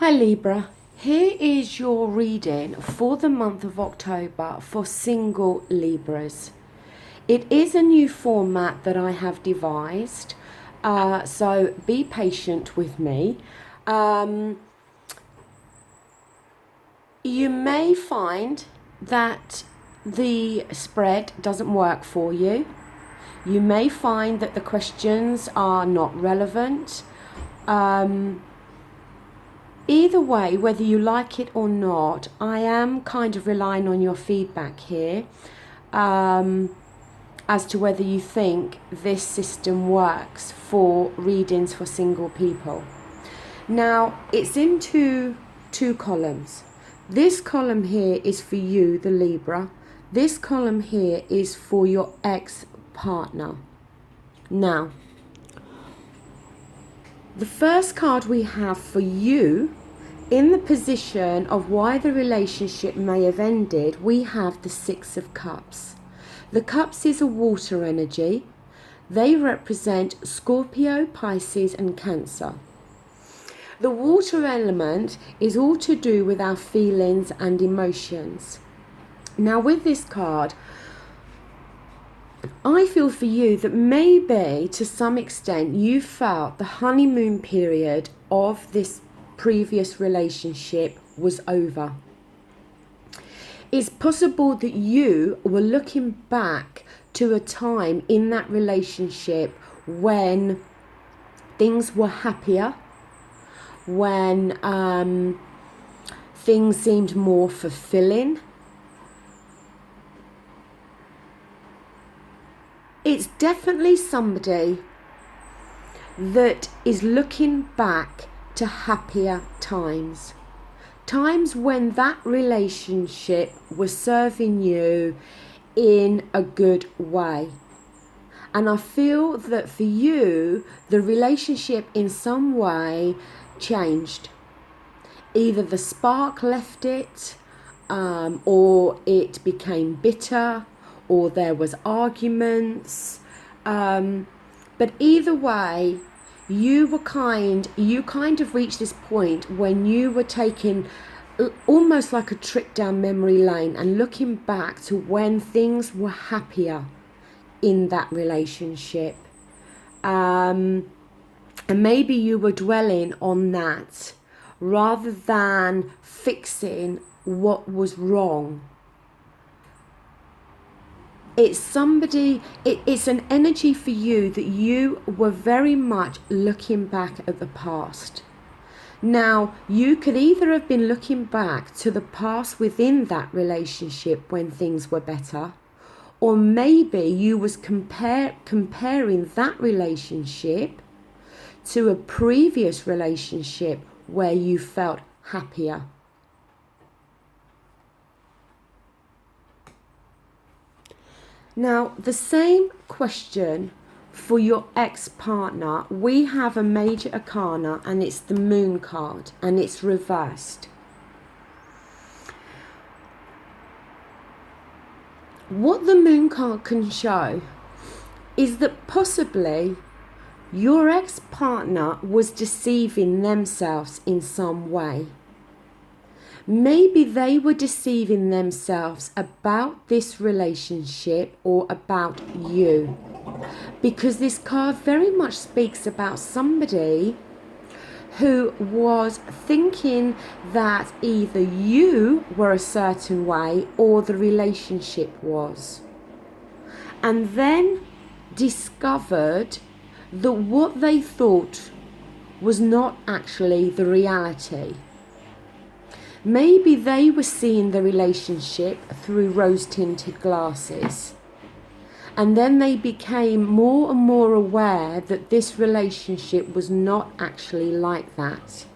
Hi Libra, here is your reading for the month of October for single Libras. It is a new format that I have devised, so be patient with me. You may find that the spread doesn't work for you. You may find that the questions are not relevant. Either way, whether you like it or not, I am kind of relying on your feedback here as to whether you think this system works for readings for single people. Now, it's into two columns. This column here is for you, the Libra. This column here is for your ex-partner. Now, the first card we have for you in the position of why the relationship may have ended, we have the Six of Cups. The Cups is a water energy. They represent Scorpio, Pisces and Cancer. The water element is all to do with our feelings and emotions. Now with this card, I feel for you that maybe to some extent you felt the honeymoon period of this previous relationship was over. It's possible that you were looking back to a time in that relationship when things were happier, when things seemed more fulfilling. It's definitely somebody that is looking back to happier times. Times when that relationship was serving you in a good way. And I feel that for you, the relationship in some way changed. Either the spark left it, or it became bitter, or there was arguments. But either way, you kind of reached this point when you were taking almost like a trip down memory lane and looking back to when things were happier in that relationship. And maybe you were dwelling on that rather than fixing what was wrong. It's an energy for you that you were very much looking back at the past. Now, you could either have been looking back to the past within that relationship when things were better, or maybe you was comparing that relationship to a previous relationship where you felt happier. Now, the same question for your ex-partner, we have a major arcana and it's the Moon card and it's reversed. What the Moon card can show is that possibly your ex-partner was deceiving themselves in some way. Maybe they were deceiving themselves about this relationship or about you. Because this card very much speaks about somebody who was thinking that either you were a certain way or the relationship was. And then discovered that what they thought was not actually the reality. Maybe they were seeing the relationship through rose-tinted glasses. And then they became more and more aware that this relationship was not actually like that.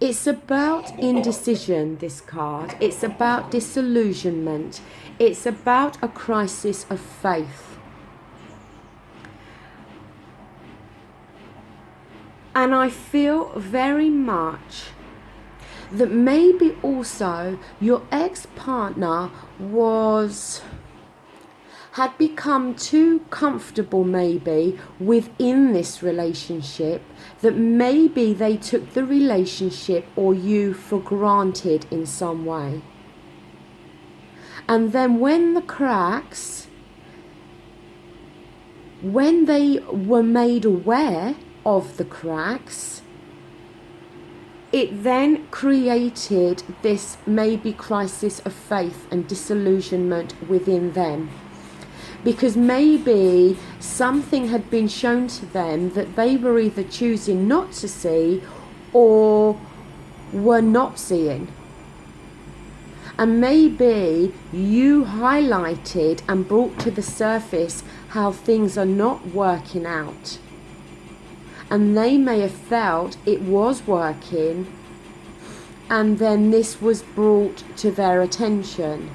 It's about indecision, this card. It's about disillusionment. It's about a crisis of faith. And I feel very much that maybe also your ex-partner was had become too comfortable maybe within this relationship, that maybe they took the relationship or you for granted in some way. And then when the cracks, when they were made aware of the cracks, it then created this maybe crisis of faith and disillusionment within them. Because maybe something had been shown to them that they were either choosing not to see or were not seeing. And maybe you highlighted and brought to the surface how things are not working out. And they may have felt it was working, and then this was brought to their attention.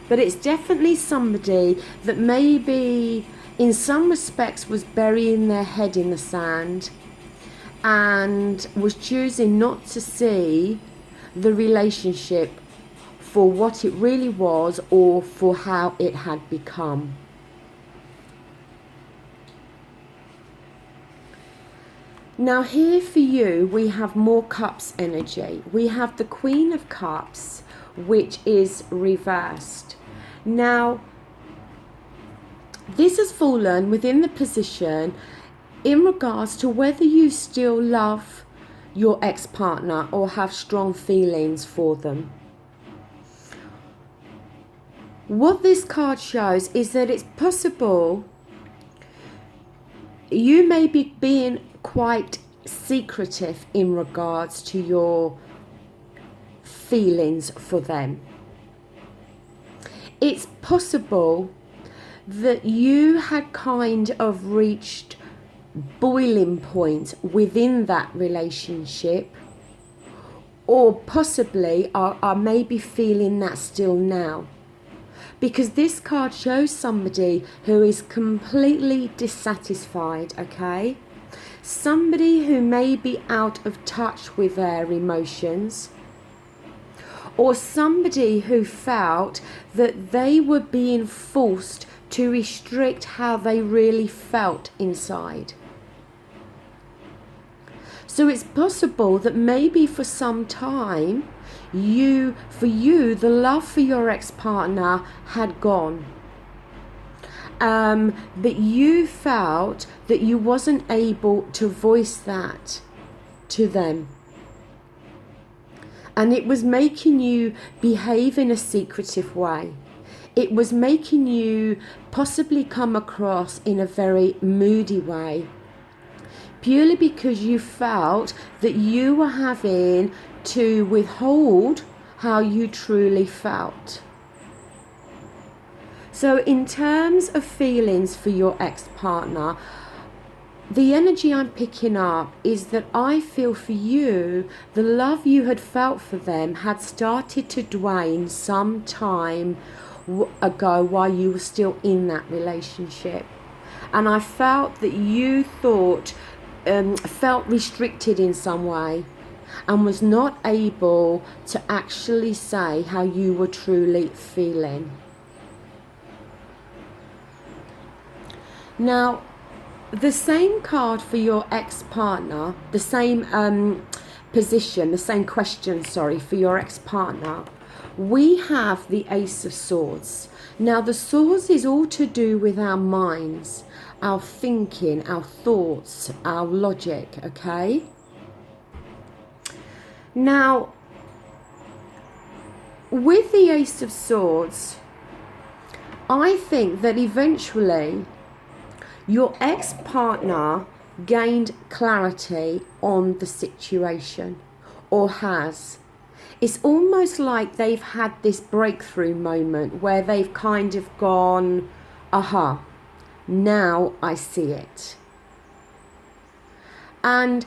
But it's definitely somebody that maybe in some respects was burying their head in the sand and was choosing not to see the relationship for what it really was or for how it had become. Now here for you we have more cups energy. We have the Queen of Cups, which is reversed. Now this has fallen within the position in regards to whether you still love your ex-partner or have strong feelings for them. What this card shows is that it's possible you may be being quite secretive in regards to your feelings for them. It's possible that you had kind of reached boiling point within that relationship, or possibly are maybe feeling that still now. Because this card shows somebody who is completely dissatisfied, okay? Somebody who may be out of touch with their emotions, or somebody who felt that they were being forced to restrict how they really felt inside. So it's possible that maybe for some time, for you, the love for your ex-partner had gone. But you felt that you wasn't able to voice that to them. And it was making you behave in a secretive way. It was making you possibly come across in a very moody way. Purely because you felt that you were having to withhold how you truly felt. So in terms of feelings for your ex-partner, the energy I'm picking up is that I feel for you, the love you had felt for them had started to wane some time ago while you were still in that relationship. And I felt that you felt restricted in some way and was not able to actually say how you were truly feeling. Now, the same card for your ex-partner, the same position, the same question, for your ex-partner, we have the Ace of Swords. Now, the Swords is all to do with our minds, our thinking, our thoughts, our logic, okay? Now, with the Ace of Swords, I think that eventually your ex-partner gained clarity on the situation, or has. It's almost like they've had this breakthrough moment where they've kind of gone, aha, now I see it. And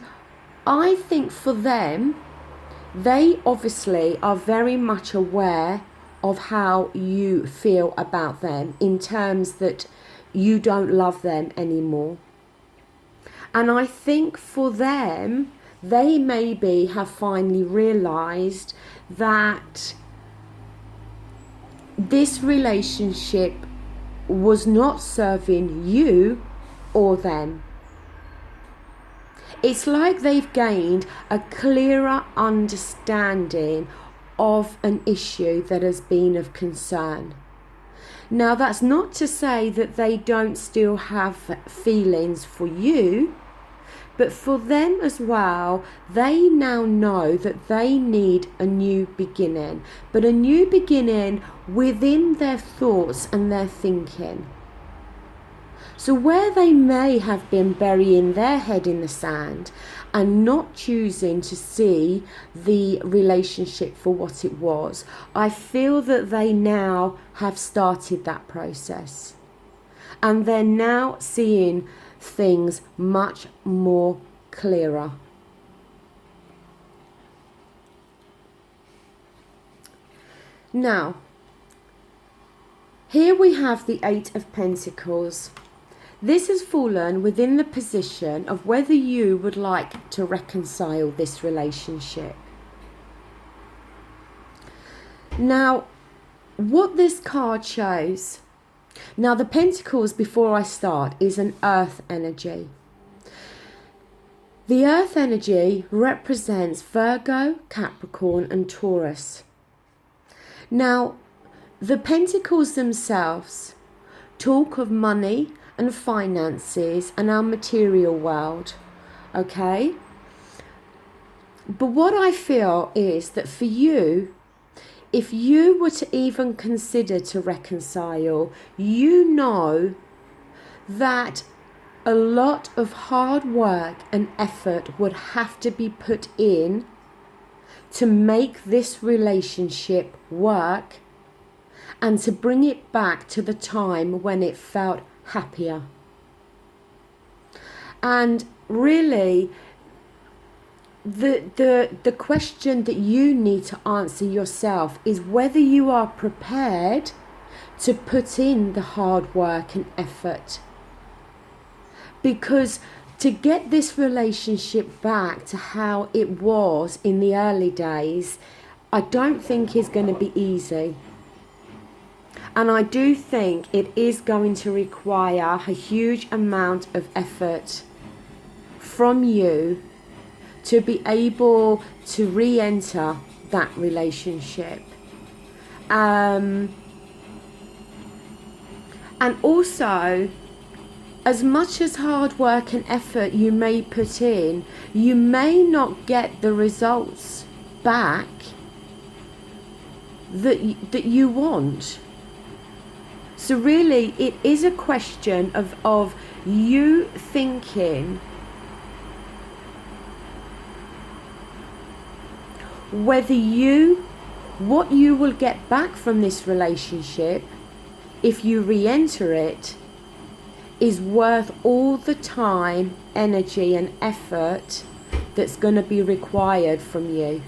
I think for them, they obviously are very much aware of how you feel about them in terms that you don't love them anymore. And I think for them, they maybe have finally realised that this relationship was not serving you or them. It's like they've gained a clearer understanding of an issue that has been of concern. Now, that's not to say that they don't still have feelings for you, but for them as well, they now know that they need a new beginning, but a new beginning within their thoughts and their thinking. So where they may have been burying their head in the sand and not choosing to see the relationship for what it was, I feel that they now have started that process. And they're now seeing things much more clearer. Now, here we have the Eight of Pentacles. This has fallen within the position of whether you would like to reconcile this relationship. Now, what this card shows, now the Pentacles, before I start, is an earth energy. The earth energy represents Virgo, Capricorn and Taurus. Now, the Pentacles themselves talk of money and finances and our material world, okay? But what I feel is that for you, if you were to even consider to reconcile, you know that a lot of hard work and effort would have to be put in to make this relationship work and to bring it back to the time when it felt happier. And really, the question that you need to answer yourself is whether you are prepared to put in the hard work and effort. Because to get this relationship back to how it was in the early days, I don't think is going to be easy. And I do think it is going to require a huge amount of effort from you to be able to re-enter that relationship. And also, as much as hard work and effort you may put in, you may not get the results back that you want. So really, it is a question of you thinking whether what you will get back from this relationship if you re-enter it is worth all the time, energy and effort that's going to be required from you.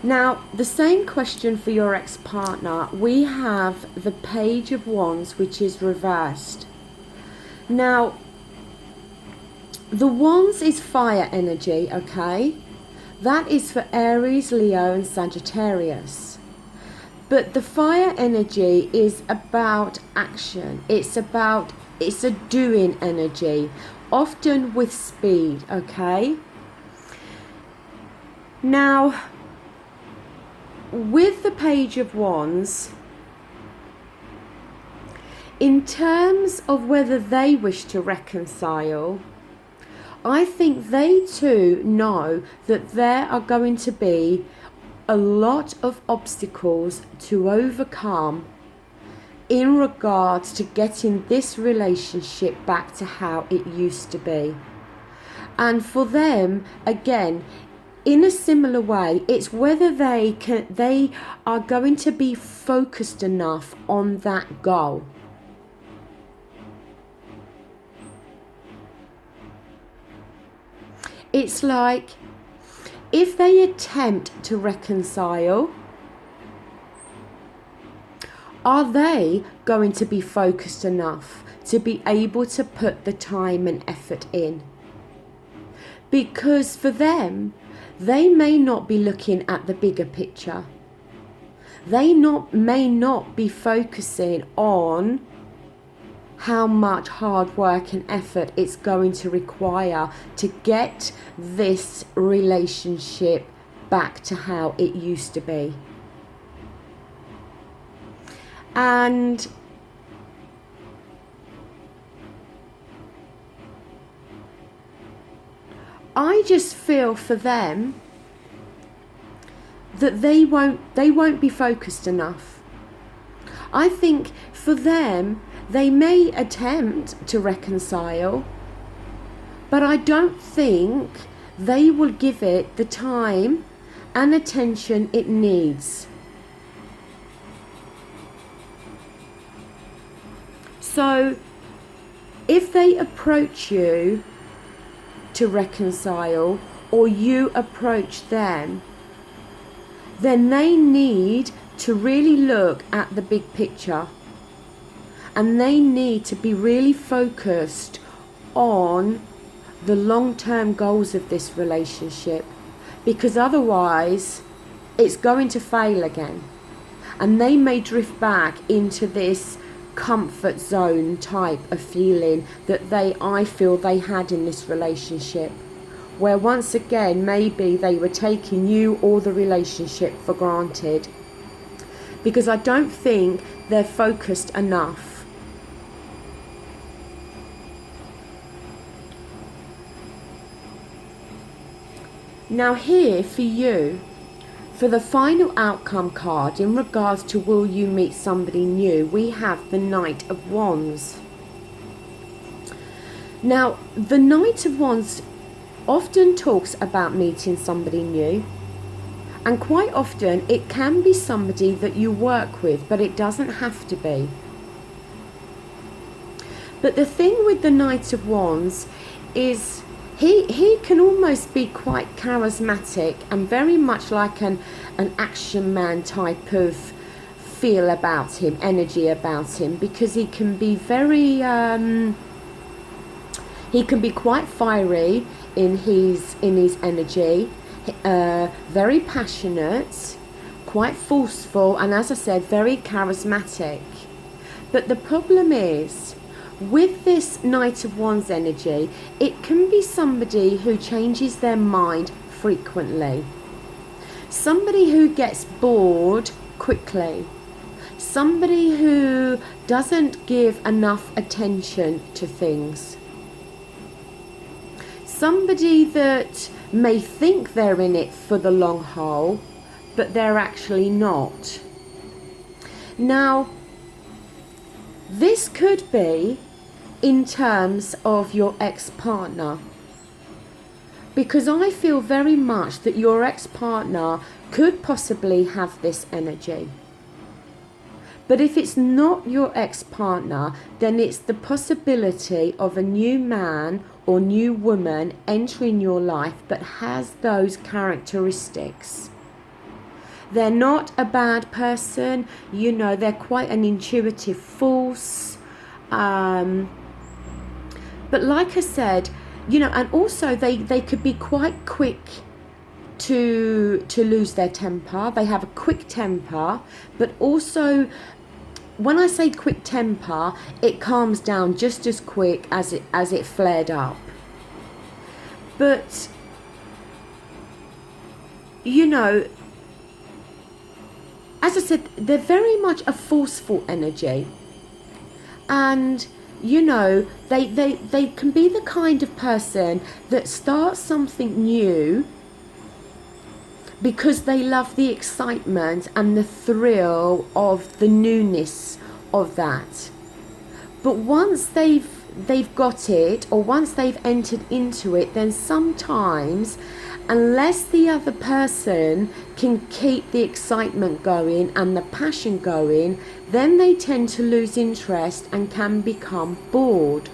Now, the same question for your ex-partner. We have the Page of Wands, which is reversed. Now, the Wands is fire energy, okay? That is for Aries, Leo and Sagittarius. But the fire energy is about action. It's a doing energy, often with speed, okay? Now, with the Page of Wands, in terms of whether they wish to reconcile, I think they too know that there are going to be a lot of obstacles to overcome in regards to getting this relationship back to how it used to be. And for them, again, in a similar way, it's whether they are going to be focused enough on that goal. It's like, if they attempt to reconcile, are they going to be focused enough to be able to put the time and effort in? Because for them, they may not be looking at the bigger picture. they may not be focusing on how much hard work and effort it's going to require to get this relationship back to how it used to be. And I just feel for them that they won't be focused enough. I think for them, they may attempt to reconcile, but I don't think they will give it the time and attention it needs. So if they approach you to reconcile, or you approach them, then they need to really look at the big picture, and they need to be really focused on the long-term goals of this relationship, because otherwise it's going to fail again, and they may drift back into this comfort zone type of feeling that I feel they had in this relationship, where once again maybe they were taking you or the relationship for granted, because I don't think they're focused enough. Now here for you, for the final outcome card in regards to will you meet somebody new, we have the Knight of Wands. Now the Knight of Wands often talks about meeting somebody new, and quite often it can be somebody that you work with, but it doesn't have to be. But the thing with the Knight of Wands is he can almost be quite charismatic and very much like an action man type of feel about him, energy about him, because he can be very he can be quite fiery in his energy, very passionate, quite forceful, and as I said, very charismatic. But the problem is, with this Knight of Wands energy, it can be somebody who changes their mind frequently, somebody who gets bored quickly, somebody who doesn't give enough attention to things, somebody that may think they're in it for the long haul, but they're actually not. Now, this could be in terms of your ex-partner, because I feel very much that your ex-partner could possibly have this energy. But if it's not your ex-partner, then it's the possibility of a new man or new woman entering your life that has those characteristics. They're not a bad person, you know, they're quite an intuitive force. But like I said, you know, and also they could be quite quick to lose their temper. They have a quick temper, but also when I say quick temper, it calms down just as quick as it flared up. But you know, as I said, they're very much a forceful energy, and you know, they can be the kind of person that starts something new because they love the excitement and the thrill of the newness of that. But once they've got it, or once they've entered into it, then sometimes, unless the other person can keep the excitement going and the passion going, then they tend to lose interest and can become bored.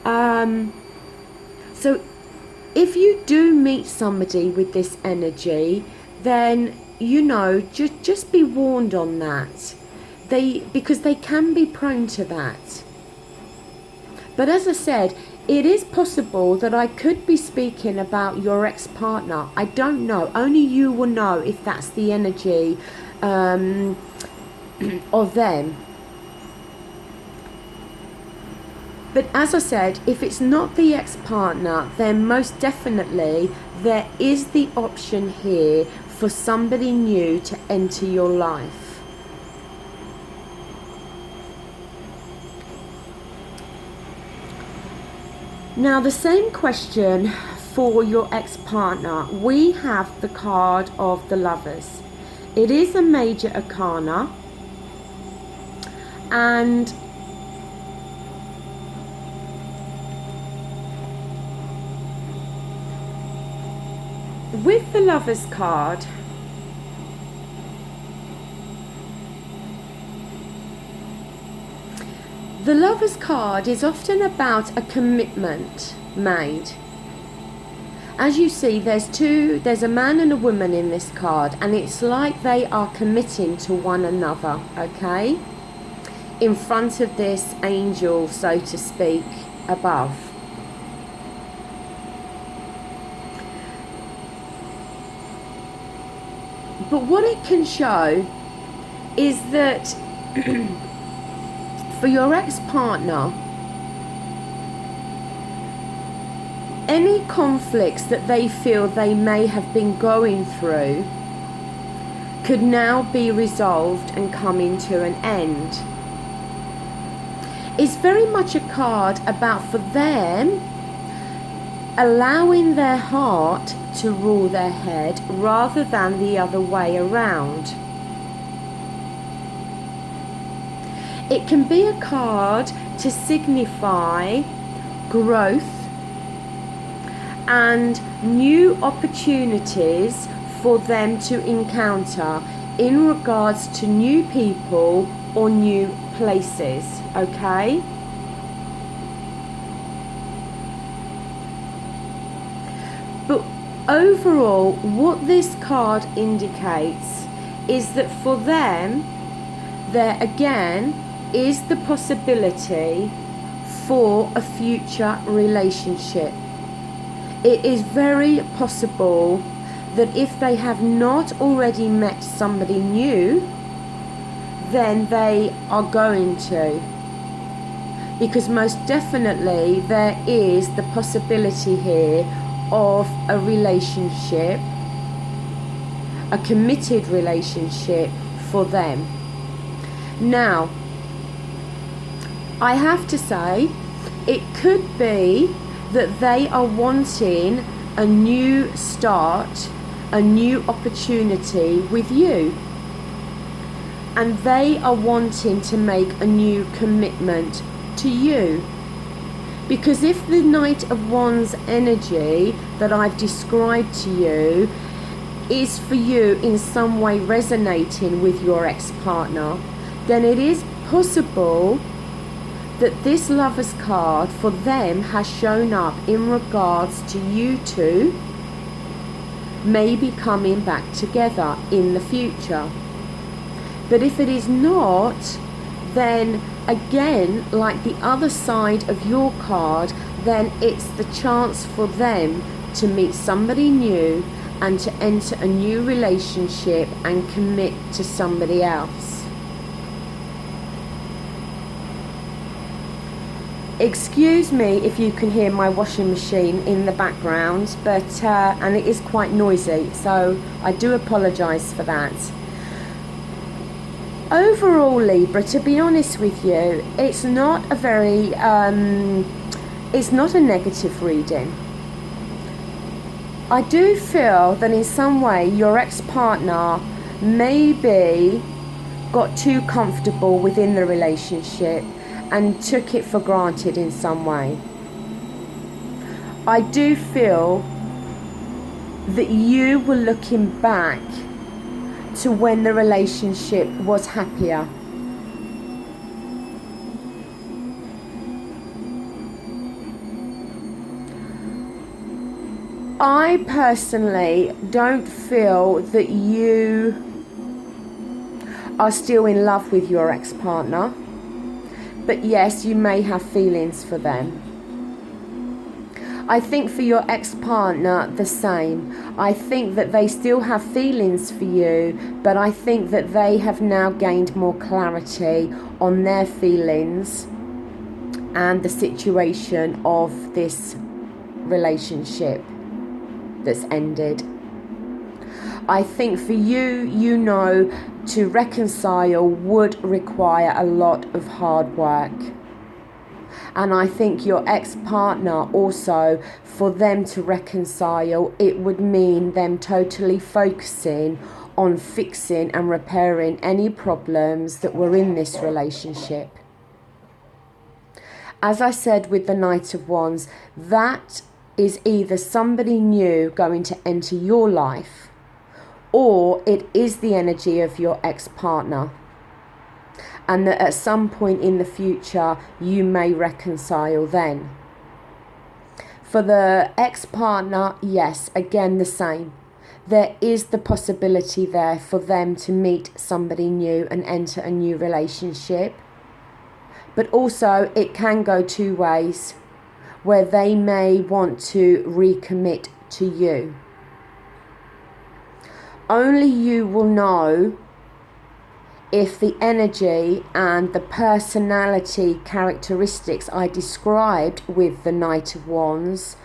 So if you do meet somebody with this energy, then you know, just be warned on that. Because they can be prone to that. But as I said, it is possible that I could be speaking about your ex-partner. I don't know. Only you will know if that's the energy of them. But as I said, if it's not the ex-partner, then most definitely there is the option here for somebody new to enter your life. Now the same question for your ex-partner. We have the card of the Lovers. It is a major arcana, and with the Lovers card, the Lovers card is often about a commitment made. As you see, there's a man and a woman in this card, and it's like they are committing to one another, okay? In front of this angel, so to speak, above. But what it can show is that for your ex-partner, any conflicts that they feel they may have been going through could now be resolved and come into an end. It's very much a card about, for them, allowing their heart to rule their head rather than the other way around. It can be a card to signify growth and new opportunities for them to encounter in regards to new people or new places, okay? But overall, what this card indicates is that for them, there again is the possibility for a future relationship. It is very possible that if they have not already met somebody new, then they are going to. Because most definitely there is the possibility here of a relationship, a committed relationship for them. Now, I have to say, it could be that they are wanting a new start, a new opportunity with you. And they are wanting to make a new commitment to you. Because if the Knight of Wands energy that I've described to you is for you in some way resonating with your ex-partner, then it is possible that this Lovers card for them has shown up in regards to you two maybe coming back together in the future. But if it is not, then again, like the other side of your card, then it's the chance for them to meet somebody new and to enter a new relationship and commit to somebody else. Excuse me if you can hear my washing machine in the background, but and it is quite noisy, so I do apologise for that. Overall, Libra, to be honest with you, it's not a very, it's not a negative reading. I do feel that in some way your ex-partner maybe got too comfortable within the relationship and took it for granted in some way. I do feel that you were looking back to when the relationship was happier. I personally don't feel that you are still in love with your ex-partner, but yes, you may have feelings for them. I think for your ex-partner, the same. I think that they still have feelings for you, but I think that they have now gained more clarity on their feelings and the situation of this relationship that's ended. I think for you, you know, to reconcile would require a lot of hard work. And I think your ex-partner also, for them to reconcile, it would mean them totally focusing on fixing and repairing any problems that were in this relationship. As I said with the Knight of Wands, that is either somebody new going to enter your life, or it is the energy of your ex-partner. And that at some point in the future, you may reconcile then. For the ex-partner, yes, again the same. There is the possibility there for them to meet somebody new and enter a new relationship. But also it can go two ways, where they may want to recommit to you. Only you will know if the energy and the personality characteristics I described with the Knight of Wands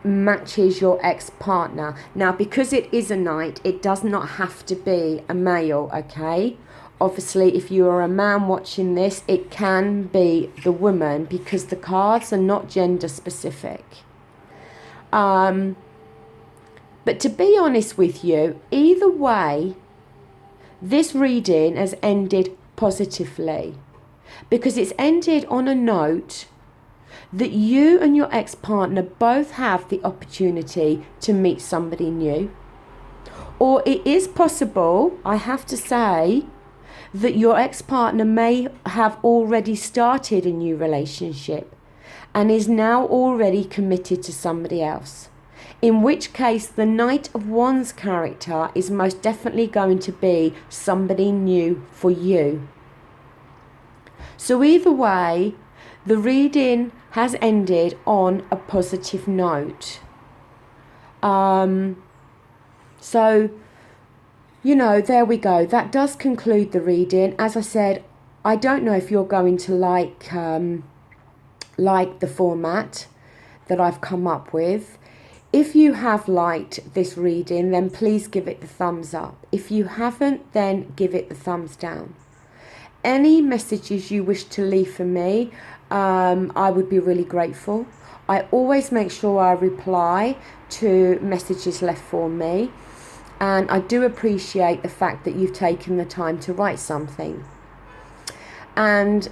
matches your ex-partner. Now, because it is a knight, it does not have to be a male, okay? Obviously, if you are a man watching this, it can be the woman, because the cards are not gender specific. But to be honest with you, either way, this reading has ended positively, because it's ended on a note that you and your ex-partner both have the opportunity to meet somebody new. Or it is possible, I have to say, that your ex-partner may have already started a new relationship and is now already committed to somebody else. In which case, the Knight of Wands character is most definitely going to be somebody new for you. So either way, the reading has ended on a positive note. So, you know, there we go. That does conclude the reading. As I said, I don't know if you're going to like the format that I've come up with. If you have liked this reading, then please give it the thumbs up. If you haven't, then give it the thumbs down. Any messages you wish to leave for me, I would be really grateful. I always make sure I reply to messages left for me. And I do appreciate the fact that you've taken the time to write something. And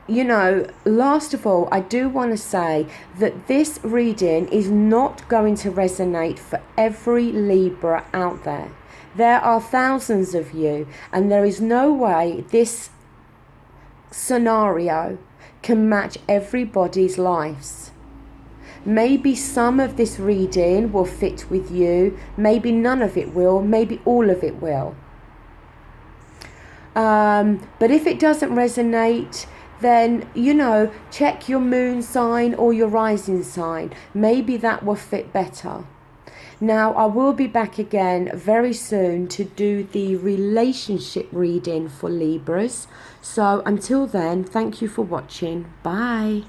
you know, last of all, I do want to say that this reading is not going to resonate for every Libra out there. There are thousands of you, and there is no way this scenario can match everybody's lives. Maybe some of this reading will fit with you, maybe none of it will, maybe all of it will. But if it doesn't resonate, then, you know, check your moon sign or your rising sign. Maybe that will fit better. Now, I will be back again very soon to do the relationship reading for Libras. So until then, thank you for watching. Bye.